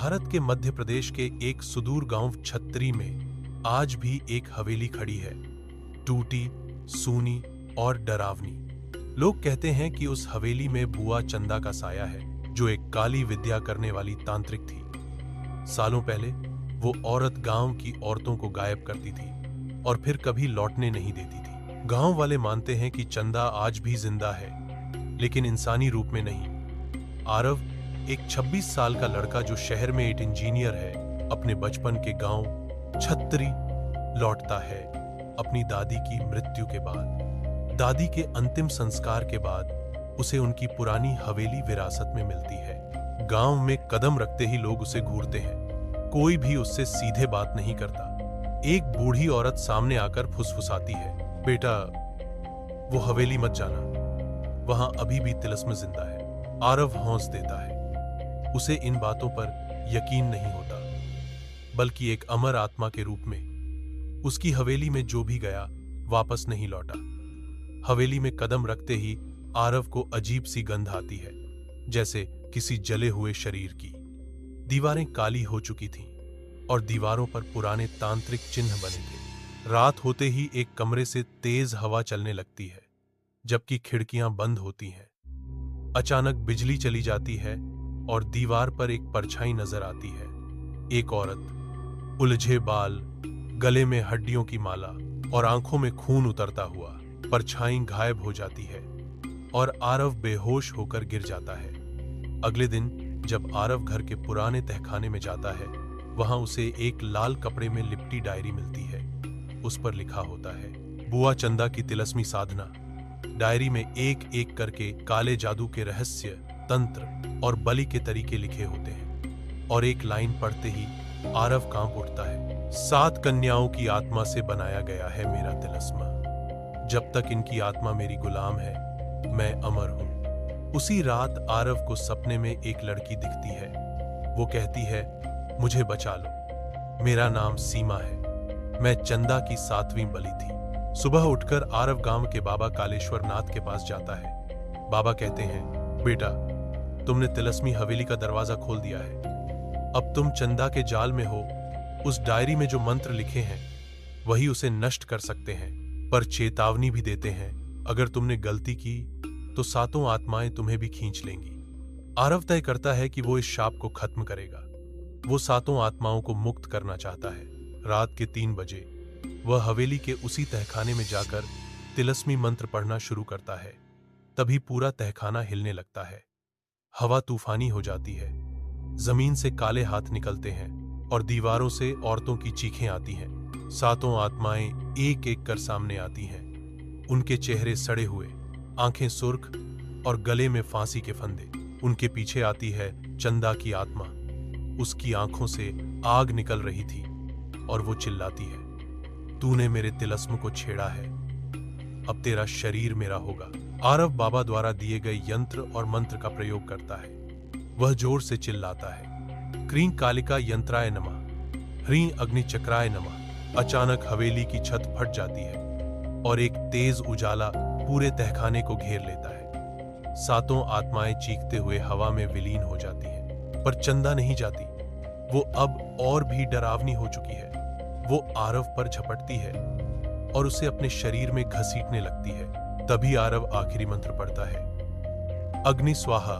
भारत के मध्य प्रदेश के एक सुदूर गांव छतरी में आज भी एक हवेली खड़ी है, टूटी, सूनी और डरावनी। लोग कहते हैं कि उस हवेली में बुआ चंदा का साया है, जो एक काली विद्या करने वाली तांत्रिक थी। सालों पहले वो औरत गांव की औरतों को गायब करती थी और फिर कभी लौटने नहीं देती थी। गांव वाले मानते हैं कि चंदा आज भी जिंदा है, लेकिन इंसानी रूप में नहीं। आरव, एक 26 साल का लड़का जो शहर में एक इंजीनियर है, अपने बचपन के गांव छतरी लौटता है अपनी दादी की मृत्यु के बाद। दादी के अंतिम संस्कार के बाद उसे उनकी पुरानी हवेली विरासत में मिलती है। गांव में कदम रखते ही लोग उसे घूरते हैं, कोई भी उससे सीधे बात नहीं करता। एक बूढ़ी औरत सामने आकर फुसफुसाती है, बेटा वो हवेली मत जाना, वहां अभी भी तिलस्म जिंदा है। आरव हौंस देता है। उसे इन बातों पर यकीन नहीं होता, बल्कि एक अमर आत्मा के रूप में उसकी हवेली में जो भी गया वापस नहीं लौटा। हवेली में कदम रखते ही आरव को अजीब सी गंध आती है, जैसे किसी जले हुए शरीर की। दीवारें काली हो चुकी थीं और दीवारों पर पुराने तांत्रिक चिन्ह बने थे। रात होते ही एक कमरे से तेज हवा चलने लगती है, जबकि खिड़कियां बंद होती हैं। अचानक बिजली चली जाती है और दीवार पर एक परछाई नजर आती है। एक औरत, उलझे बाल, गले में हड्डियों की माला और आंखों में खून उतरता हुआ। परछाई गायब हो जाती है और आरव बेहोश होकर गिर जाता है। अगले दिन जब आरव घर के पुराने तहखाने में जाता है, वहां उसे एक लाल कपड़े में लिपटी डायरी मिलती है। उस पर लिखा होता है, बुआ चंदा की तिलस्मी साधना। डायरी में एक एक करके काले जादू के रहस्य, तंत्र और बलि के तरीके लिखे होते हैं, और एक लाइन पढ़ते ही आरव कांप उठता है। 7 कन्याओं की आत्मा से बनाया गया है मेरा तिलस्मा। जब तक इनकी आत्मा मेरी गुलाम है, मैं अमर हूं। उसी रात आरव को सपने में एक लड़की दिखती है। वो कहती है, मुझे बचा लो, मेरा नाम सीमा है, मैं चंदा की 7वीं बलि थी। सुबह उठकर आरव गांव के बाबा कालेश्वर नाथ के पास जाता है। बाबा कहते हैं, बेटा तुमने तिलस्मी हवेली का दरवाजा खोल दिया है, अब तुम चंदा के जाल में हो। उस डायरी में जो मंत्र लिखे हैं वही उसे नष्ट कर सकते हैं, पर चेतावनी भी देते हैं, अगर तुमने गलती की तो 7 आत्माएं तुम्हें भी खींच लेंगी। आरव तय करता है कि वो इस शाप को खत्म करेगा। वो 7 आत्माओं को मुक्त करना चाहता है। रात के 3 बजे वह हवेली के उसी तहखाने में जाकर तिलस्मी मंत्र पढ़ना शुरू करता है। तभी पूरा तहखाना हिलने लगता है। हवा तूफानी हो जाती है, जमीन से काले हाथ निकलते हैं और दीवारों से औरतों की चीखें आती हैं। 7 आत्माएं एक एक कर सामने आती हैं। उनके चेहरे सड़े हुए, आंखें सुर्ख और गले में फांसी के फंदे। उनके पीछे आती है चंदा की आत्मा। उसकी आंखों से आग निकल रही थी और वो चिल्लाती है, तूने मेरे तिलस्म को छेड़ा है, अब तेरा शरीर मेरा होगा। आरव बाबा द्वारा दिए गए यंत्र और मंत्र का प्रयोग करता है। वह जोर से चिल्लाता है, क्रीं कालिका यंत्राय नमः, ह्रीं अग्नि चक्राय नमः। अचानक हवेली की छत फट जाती है और एक तेज उजाला पूरे तहखाने को घेर लेता है। 7 आत्माएं चीखते हुए हवा में विलीन हो जाती हैं, पर चंदा नहीं जाती। वो अब और भी डरावनी हो चुकी है। वो आरव पर झपटती है और उसे अपने शरीर में घसीटने लगती है। तभी आरव आखिरी मंत्र पढ़ता है, अग्नि स्वाहा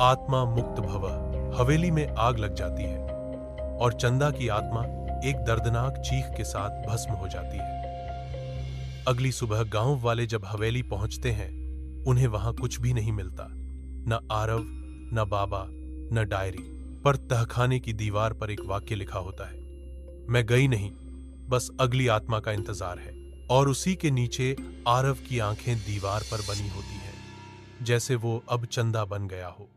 आत्मा मुक्त भव। हवेली में आग लग जाती है और चंदा की आत्मा एक दर्दनाक चीख के साथ भस्म हो जाती है। अगली सुबह गांव वाले जब हवेली पहुंचते हैं, उन्हें वहां कुछ भी नहीं मिलता, न आरव, न बाबा, न डायरी, पर तहखाने की दीवार पर एक वाक्य लिखा होता है, मैं गई नहीं, बस अगली आत्मा का इंतजार है। और उसी के नीचे आरव की आंखें दीवार पर बनी होती हैं, जैसे वो अब चंदा बन गया हो।